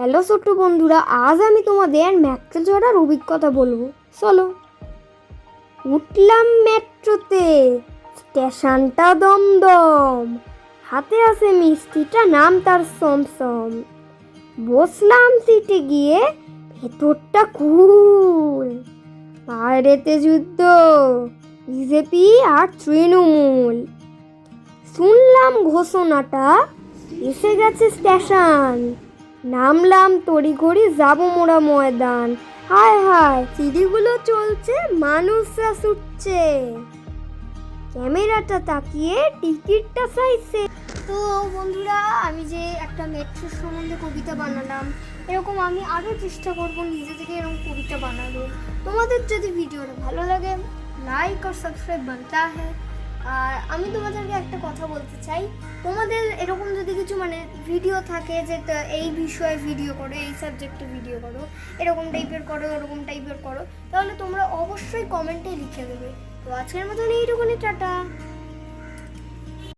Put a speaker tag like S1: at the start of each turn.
S1: Hello ছোট্ট বন্ধুরা, আজ আমি তোমাদের মেট্রো চড়ার অভিজ্ঞতা বলবো। চলো। উঠলাম মেট্রোতে, স্টেশনটা দমদম, হাতে আছে মিষ্টিটা, নাম তার সমসম। বসলাম সিটে গিয়ে, ভেতরটা কুল, বাইরেতে যুদ্ধ, বিজেপি আর তৃণমূল। শুনলাম ঘোষণাটা, এসে গেছে স্টেশন। নামলাম তড়িঘড়ি, যাবো মোরা ময়দান। হায় হায়, সিঁড়িগুলো চলছে, মানুষরা ছুটছে, ক্যামেরাটা তাকিয়ে টিকিটটা চাইছে। তো বন্ধুরা, আমি যে একটা মেট্রো সম্বন্ধে কবিতা বানালাম, এরকম আমি আরও চেষ্টা করব নিজে থেকে এরকম কবিতা বানাবো। তোমাদের যদি ভিডিওটা ভালো লাগে, লাইক আর সাবস্ক্রাইব বানতা হ্যাঁ। আর আমি তোমাদেরকে একটা কথা বলতে চাই, তোমাদের এরকম যদি কিছু ভিডিও থাকে যে এই বিষয়ে ভিডিও করো, এই সাবজেক্টে ভিডিও করো, এরকম টাইপের করো, ওরকম টাইপের করো, তাহলে তোমরা অবশ্যই কমেন্টে লিখে দেবে। তো আজকের মতন এইটুকুনি, টাটা।